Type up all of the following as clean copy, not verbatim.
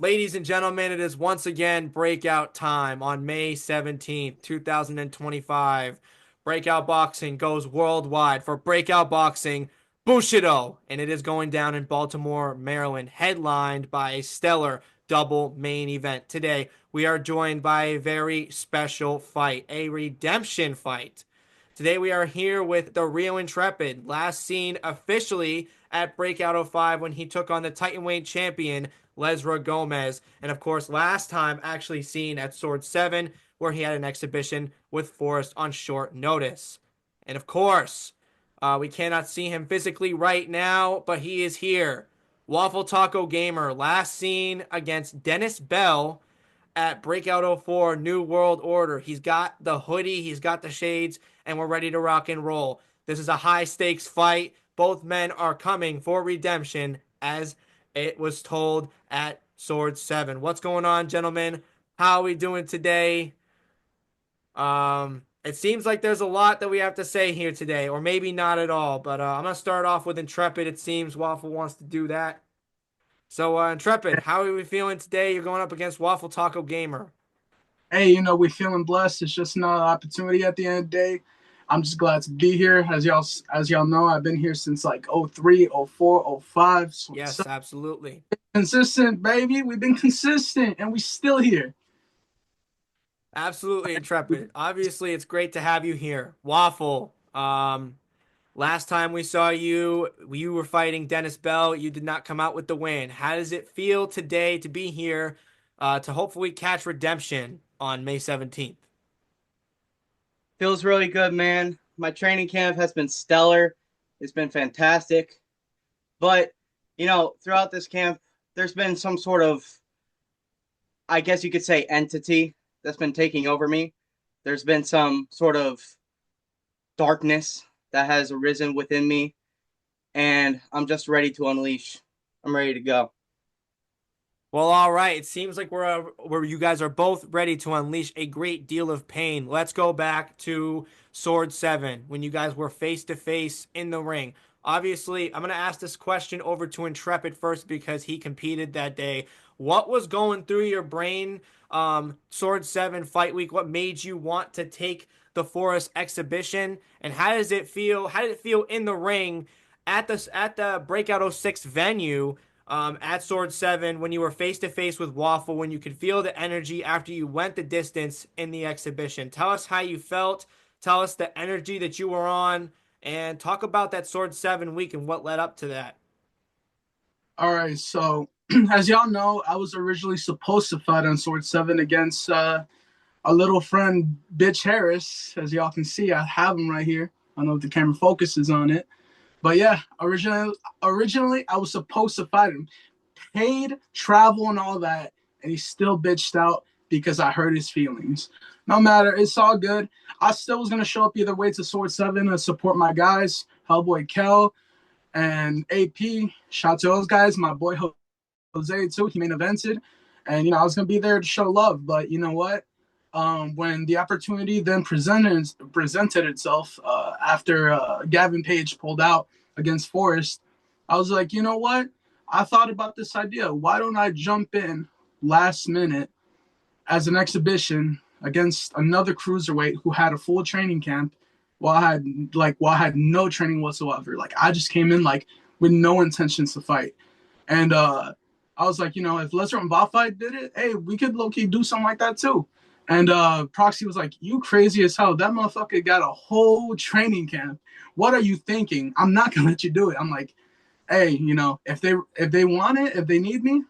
Ladies and gentlemen, it is once again breakout time on May 17th, 2025. Breakout Boxing goes worldwide for Breakout Boxing Bushido, and it is going down in Baltimore, Maryland, headlined by a stellar double main event. Today, we are joined by a very special fight, a redemption fight. Today, we are here with the real Intrepid, last seen officially at Breakout '05 when he took on the Titanweight champion Lesra Gomez. And of course, last time actually seen at Sword 7, where he had an exhibition with Forrest on short notice. And of course, we cannot see him physically right now, but he is here. WaffleTacoGamer, last seen against Dennis Bell at Breakout '04 New World Order. He's got the hoodie, he's got the shades, and we're ready to rock and roll. This is a high stakes fight. Both men are coming for redemption, as it was told at Sword 7. What's going on, gentlemen? How are we doing today? It seems like there's a lot that we have to say here today, or maybe not at all. But I'm gonna start off with Intrepid. It seems Waffle wants to do that. So, Intrepid, how are we feeling today? You're going up against WaffleTacoGamer. Hey, we're feeling blessed. It's just another opportunity at the end of the day. I'm just glad to be here. As y'all know, I've been here since like '03, '04, '05. So Yes, absolutely. consistent, baby. We've been consistent and we still here. Absolutely, Intrepid. Obviously, it's great to have you here. Waffle, last time we saw you, you were fighting Dennis Bell. You did not come out with the win. How does it feel today to be here to hopefully catch redemption on May 17th? Feels really good, man. My training camp has been stellar. It's been fantastic. But, throughout this camp, there's been some sort of, I guess you could say, entity that's been taking over me. There's been some sort of darkness that has arisen within me, and I'm just ready to unleash. I'm ready to go. Well, all right. It seems like where you guys are both ready to unleash a great deal of pain. Let's go back to Sword 7 when you guys were face to face in the ring. Obviously, I'm going to ask this question over to Intrepid first because he competed that day. What was going through your brain, Sword 7 fight week? What made you want to take the Forest exhibition? And how does it feel? How did it feel in the ring at the Breakout '06 venue? At Sword 7 when you were face to face with Waffle, when you could feel the energy after you went the distance in the exhibition. Tell us how you felt. Tell us the energy that you were on, and talk about that Sword 7 week and what led up to that. All right, so as y'all know, I was originally supposed to fight on Sword 7 against a little friend, Bitch Harris. As y'all can see, I have him right here. I don't know if the camera focuses on it. But yeah, originally I was supposed to fight him, paid travel and all that, and he still bitched out because I hurt his feelings. No matter, it's all good. I still was gonna show up either way to Sword 7 and support my guys, Hellboy Kel and AP. Shout out to those guys, my boy Jose too. He main evented, and I was gonna be there to show love. But you know what? When the opportunity then presented itself after Gavin Page pulled out against Forrest, I was like, you know what? I thought about this idea. Why don't I jump in last minute as an exhibition against another cruiserweight who had a full training camp while I had no training whatsoever. Like I just came in like with no intentions to fight. And I was like, if Lesnar and Bafai did it, hey, we could low-key do something like that too. And Proxy was like, you crazy as hell. That motherfucker got a whole training camp. What are you thinking? I'm not gonna let you do it. I'm like, hey, if they want it, if they need me,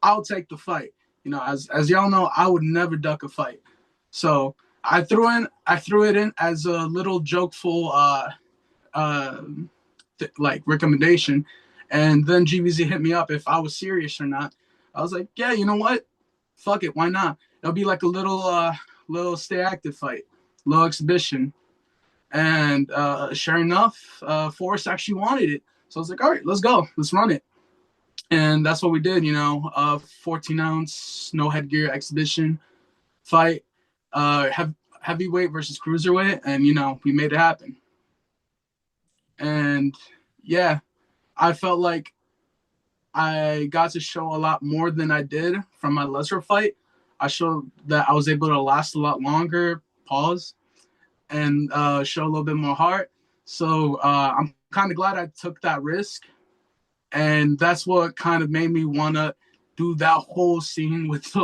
I'll take the fight. As y'all know, I would never duck a fight. So I threw it in as a little jokeful uh like recommendation. And then GVZ hit me up if I was serious or not. I was like, yeah, you know what? Fuck it, why not? It'll be like a little stay active fight, little exhibition. And sure enough, Forrest actually wanted it. So I was like, all right, let's go. Let's run it. And that's what we did, 14-ounce, no headgear exhibition fight, heavyweight versus cruiserweight. And, we made it happen. And yeah, I felt like I got to show a lot more than I did from my lesser fight. I showed that I was able to last a lot longer, pause, and show a little bit more heart. So I'm kind of glad I took that risk, and that's what kind of made me want to do that whole scene with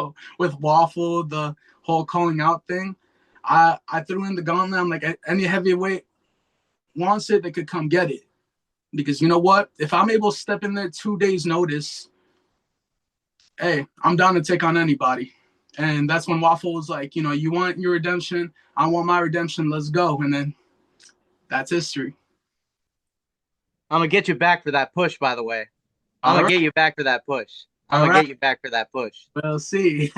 Waffle, the whole calling out thing. I threw in the gauntlet. I'm like, any heavyweight wants it, they could come get it. Because you know what? If I'm able to step in there 2 days notice, hey, I'm down to take on anybody. And that's when Waffle was like, you want your redemption, I want my redemption, let's go. And then that's history. I'm gonna get you back for that push, by the way. I'm All gonna right. get you back for that push. I'm All gonna right. get you back for that push. We'll see.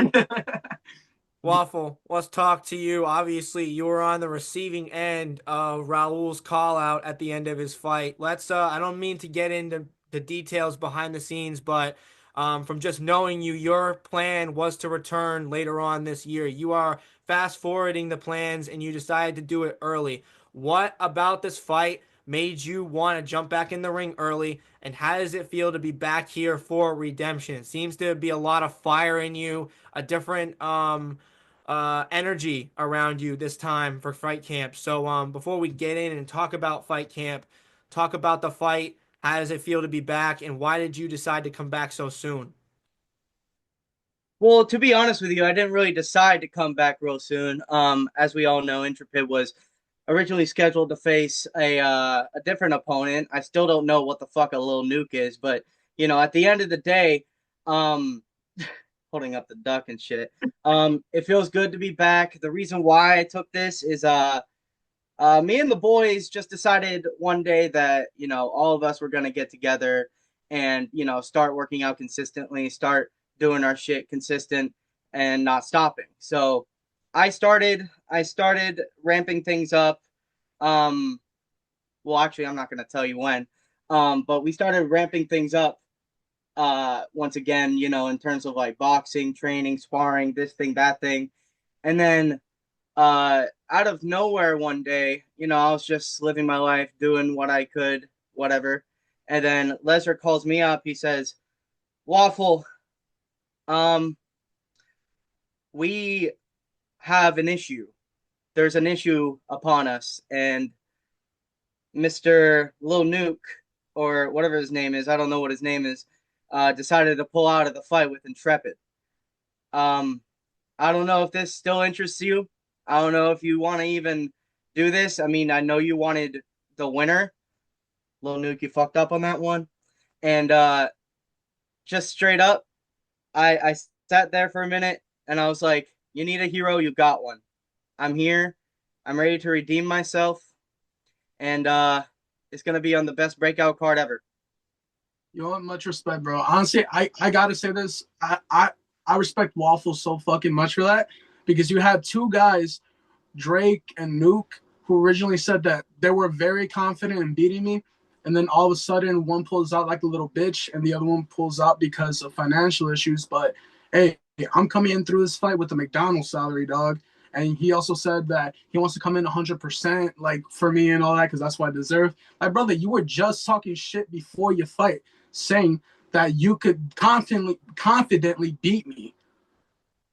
Waffle, let's talk to you. Obviously, you were on the receiving end of Raul's call out at the end of his fight. Let's I don't mean to get into the details behind the scenes, but from just knowing you, your plan was to return later on this year. You are fast forwarding the plans and you decided to do it early. What about this fight made you want to jump back in the ring early? And how does it feel to be back here for redemption? It seems to be a lot of fire in you, a different energy around you this time for fight camp. So before we get in and talk about fight camp, talk about the fight. How does it feel to be back, and why did you decide to come back so soon? Well, to be honest with you, I didn't really decide to come back real soon. As we all know, Intrepid was originally scheduled to face a different opponent. I still don't know what the fuck a little nuke is, but at the end of the day, um, holding up the duck and shit. It feels good to be back. The reason why I took this is me and the boys just decided one day that all of us were gonna get together and start working out consistently, start doing our shit consistent and not stopping. So I started ramping things up. Um, well, actually, I'm not gonna tell you when. But we started ramping things up once again, in terms of like boxing, training, sparring, this thing, that thing. And then out of nowhere one day, I was just living my life, doing what I could, whatever. And then Lesnar calls me up. He says, Waffle, um, we have an issue. There's an issue upon us. And Mr. Lil Nuke, or whatever his name is, I don't know what his name is, decided to pull out of the fight with Intrepid. Um, I don't know if this still interests you. I don't know if you want to even do this. I mean, I know you wanted the winner. Lil Nuke, you fucked up on that one. And just straight up, I sat there for a minute and I was like, you need a hero, you got one. I'm here. I'm ready to redeem myself. And it's going to be on the best breakout card ever. You know what? Much respect, bro. Honestly, I gotta say this. I respect Waffle so fucking much for that, because you had two guys, Drake and Nuke, who originally said that they were very confident in beating me, and then all of a sudden one pulls out like a little bitch, and the other one pulls out because of financial issues. But hey, I'm coming in through this fight with a McDonald's salary, dog. And he also said that he wants to come in 100%, like for me and all that, because that's what I deserve. Like, brother, you were just talking shit before your fight, saying that you could confidently beat me,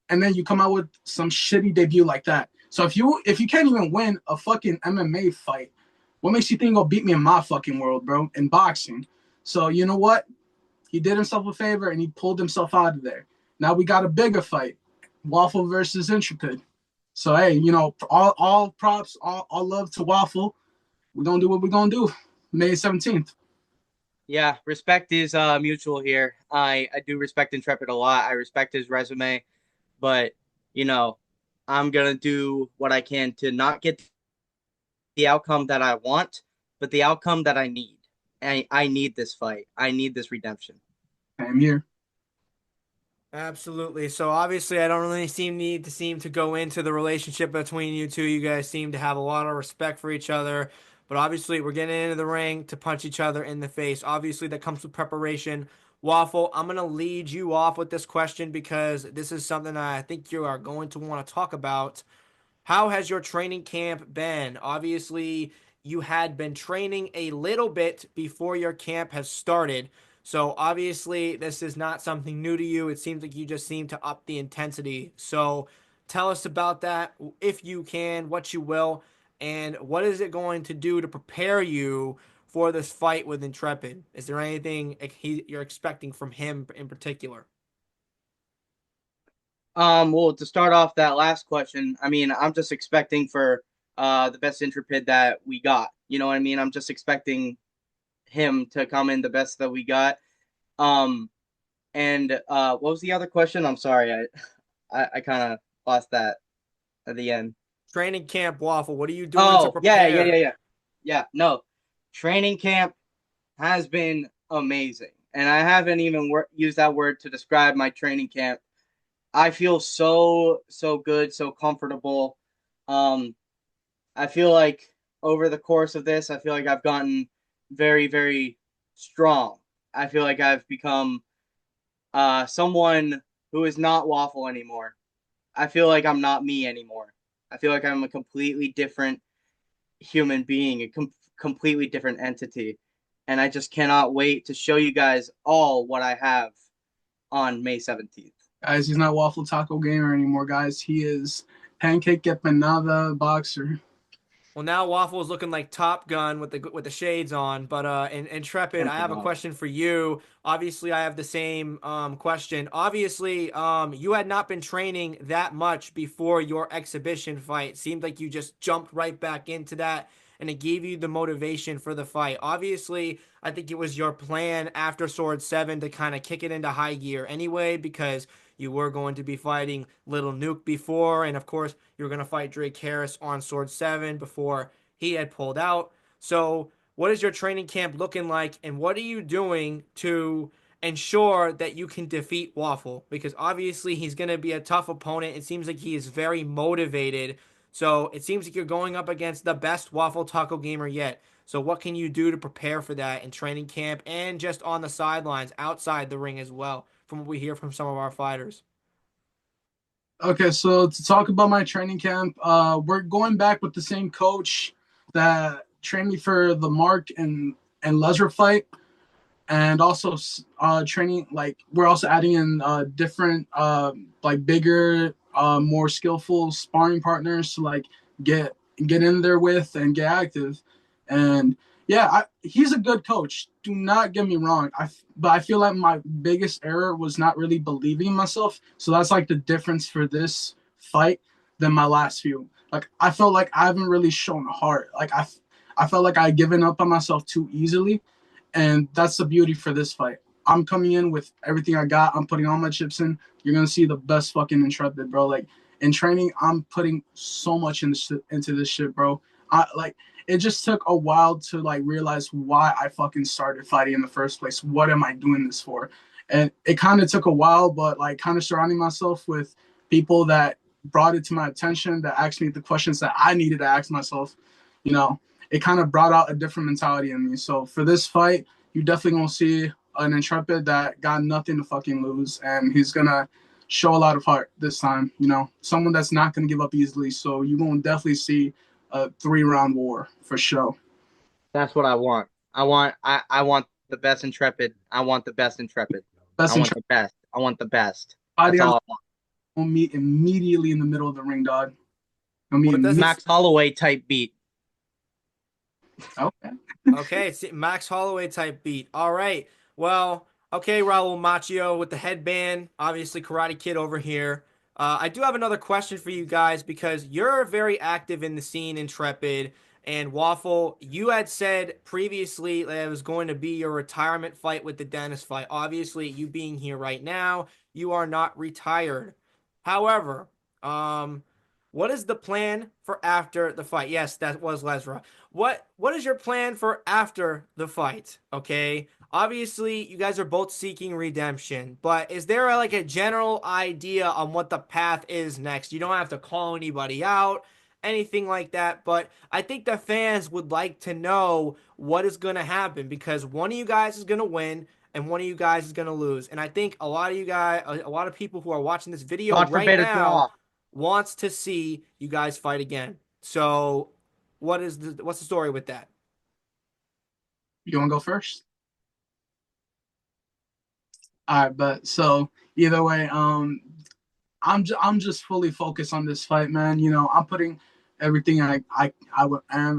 and then you come out with some shitty debut like that. So if you can't even win a fucking MMA fight, what makes you think you'll beat me in my fucking world, bro? In boxing. So you know what? He did himself a favor and he pulled himself out of there. Now we got a bigger fight, Waffle versus Intrepid. So hey, all props, all love to Waffle. We're gonna do what we're gonna do. May 17th. Yeah, respect is mutual here. I do respect Intrepid a lot. I respect his resume, but you know, I'm gonna do what I can to not get the outcome that I want, but the outcome that I need. I need this fight. I need this redemption. I'm here. Absolutely. So obviously, I don't really seem to go into the relationship between you two. You guys seem to have a lot of respect for each other. But obviously, we're getting into the ring to punch each other in the face. Obviously, that comes with preparation. Waffle, I'm gonna lead you off with this question because this is something I think you are going to want to talk about. How has your training camp been? Obviously, you had been training a little bit before your camp has started. So obviously, this is not something new to you. It seems like you just seem to up the intensity. So tell us about that, if you can, what you will, and what is it going to do to prepare you for this fight with Intrepid? Is there anything you're expecting from him in particular? Well, to start off that last question, I mean, I'm just expecting for the best Intrepid that we got. You know what I mean? I'm just expecting him to come in the best that we got. Um, and what was the other question? I'm sorry, I kind of lost that at the end. Training camp Waffle, what are you doing to Oh, prepare? yeah. No, training camp has been amazing, and I haven't even used that word to describe my training camp. I feel so good, so comfortable. Um, I feel like over the course of this, I feel like I've gotten very strong. I feel like I've become someone who is not Waffle anymore. I feel like I'm not me anymore. I feel like I'm a completely different human being, a completely different entity. And I just cannot wait to show you guys all what I have on May 17th. Guys, he's not WaffleTacoGamer anymore, guys. He is Pancake Empanada Boxer. Well, now Waffle is looking like Top Gun with the shades on. But in Intrepid, I have a question for you. Obviously, I have the same question. Obviously, you had not been training that much before your exhibition fight. Seemed like you just jumped right back into that, and it gave you the motivation for the fight. Obviously, I think it was your plan after Sword 7 to kind of kick it into high gear anyway, because you were going to be fighting Little Nuke before, and of course, you were going to fight Drake Harris on Sword 7 before he had pulled out. So, what is your training camp looking like, and what are you doing to ensure that you can defeat Waffle? Because obviously, he's going to be a tough opponent. It seems like he is very motivated. So, it seems like you're going up against the best Waffle Taco gamer yet. So, what can you do to prepare for that in training camp and just on the sidelines, outside the ring as well, from what we hear from some of our fighters? Okay, so to talk about my training camp, we're going back with the same coach that trained me for the Mark and Lesnar fight, and also training, like we're also adding in different like bigger, more skillful sparring partners to like get in there with and get active. And yeah, he's a good coach, do not get me wrong. But I feel like my biggest error was not really believing in myself, so that's like the difference for this fight than my last few. Like I felt like I haven't really shown heart. Like I felt like I had given up on myself too easily, and that's the beauty for this fight. I'm coming in with everything I got. I'm putting all my chips in. You're gonna see the best fucking Intrepid, bro. Like in training, I'm putting so much into this shit, bro. I like it just took a while to like realize why I fucking started fighting in the first place. What am I doing this for? And it kind of took a while, but like kind of surrounding myself with people that brought it to my attention, that asked me the questions that I needed to ask myself, you know, it kind of brought out a different mentality in me. So for this fight, you definitely gonna see an Intrepid that got nothing to fucking lose, and he's gonna show a lot of heart this time. You know, someone that's not gonna give up easily. So you're gonna definitely see a 3-round war for sure. That's what I want. I want the best Intrepid. I want the best Intrepid. I Best want Intrepid the best. I want the best. body That's on all I want. will meet immediately in the middle of the ring, dog. Gonna meet Well, it doesn't. Max Holloway type beat. okay. Okay, it's Max Holloway type beat. All right. Well, okay, Raul Macchio with the headband. Obviously, Karate Kid over here. I do have another question for you guys because you're very active in the scene, Intrepid. And Waffle, you had said previously that it was going to be your retirement fight with the dentist fight. Obviously, you being here right now, you are not retired. However, um, what is the plan for after the fight? Yes, that was Lesra. What is your plan for after the fight? Okay. Obviously, you guys are both seeking redemption, but is there like a general idea on what the path is next? You don't have to call anybody out, anything like that, but I think the fans would like to know what is going to happen because one of you guys is going to win and one of you guys is going to lose. And I think a lot of you guys, a lot of people who are watching this video God right forbid a now draw. wants to see you guys fight again. So, what's the story with that? You wanna go first? All right, but so either way, I'm just fully focused on this fight, man. You know, I'm putting everything am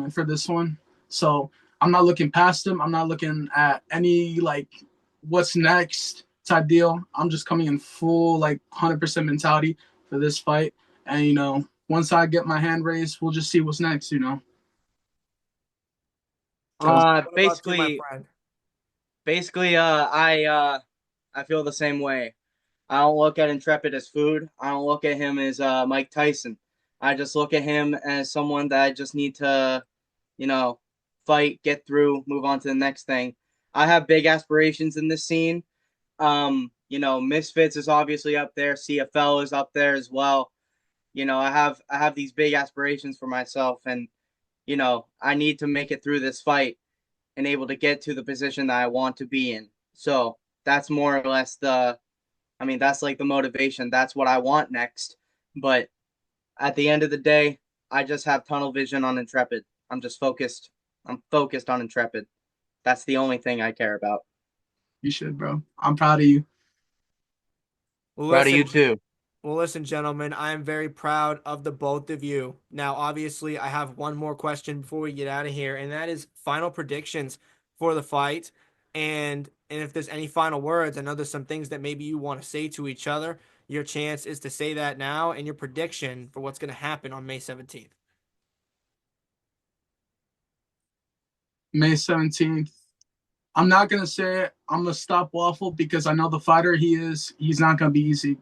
in for this one. So I'm not looking past him. I'm not looking at any like what's next type deal. I'm just coming in full like 100% mentality for this fight. And you know, once I get my hand raised, we'll just see what's next. You know. So What about you, my Basically, friend? I feel the same way. I don't look at Intrepid as food. I don't look at him as Mike Tyson. I just look at him as someone that I just need to, you know, fight, get through, move on to the next thing. I have big aspirations in this scene. Misfits is obviously up there. CFL is up there as well. I have these big aspirations for myself, and I need to make it through this fight and able to get to the position that I want to be in. So that's more or less that's like the motivation. That's what I want next. But at the end of the day, I just have tunnel vision on Intrepid. I'm just focused. I'm focused on Intrepid. That's the only thing I care about. you should, bro. I'm proud of you. Well, Proud of you listen, too. well, listen, gentlemen, I am very proud of the both of you. Now, obviously, I have one more question before we get out of here, and that is final predictions for the fight. And if there's any final words, I know there's some things that maybe you want to say to each other. Your chance is to say that now and your prediction for what's going to happen on May 17th. May 17th. I'm not gonna say it. I'm gonna stop Waffle because I know the fighter he is. He's not gonna be easy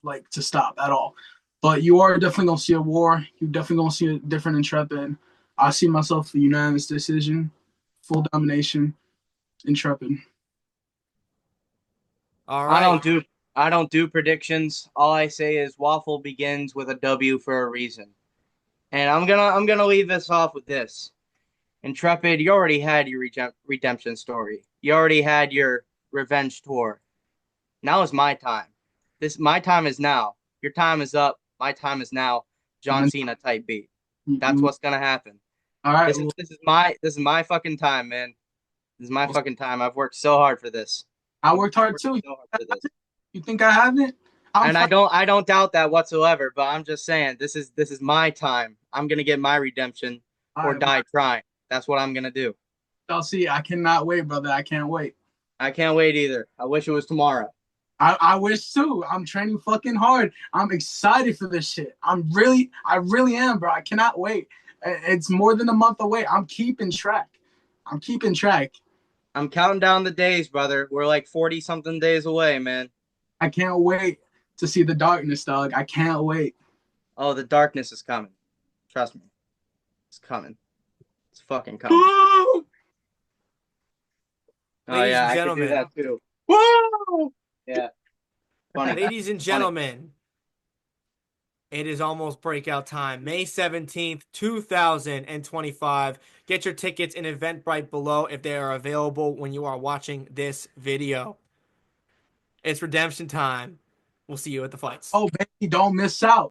like to stop at all. But you are definitely gonna see a war. You definitely gonna see a different Intrepid. I see myself a unanimous decision, full domination, Intrepid. All I right. don't do I don't do predictions. All I say is Waffle begins with a W for a reason. And I'm gonna leave this off with this. Intrepid, you already had your redemption story. You already had your revenge tour. Now is my time. My time is now. Your time is up. My time is now. John And Cena type beat. That's you, what's gonna happen. all right. This is my fucking time, man. This is my Well, fucking time. I've worked so hard for this. I I've worked hard worked too. so hard for this. You think I haven't? I'm And I fighting. don't I don't doubt that whatsoever, but I'm just saying this is my time. I'm gonna get my redemption All or right. Well, die trying. That's what I'm gonna do. I'll see. I cannot wait, brother. I can't wait. I can't wait either. I wish it was tomorrow. I wish too. I'm training fucking hard. I'm excited for this shit. I really am, bro. I cannot wait. It's more than a month away. I'm keeping track. I'm keeping track. I'm counting down the days, brother. We're like 40 something days away, man. I can't wait to see the darkness, dog. I can't wait. Oh, the darkness is coming. Trust me. It's coming. It's fucking coming. Woo! Oh Ladies yeah, and I could do gentlemen, that too. Woo! Yeah. Funny. ladies and Funny. gentlemen, it is almost breakout time. May 17th, 2025. Get your tickets in Eventbrite below if they are available when you are watching this video. It's redemption time. We'll see you at the fights. Oh, baby, don't miss out.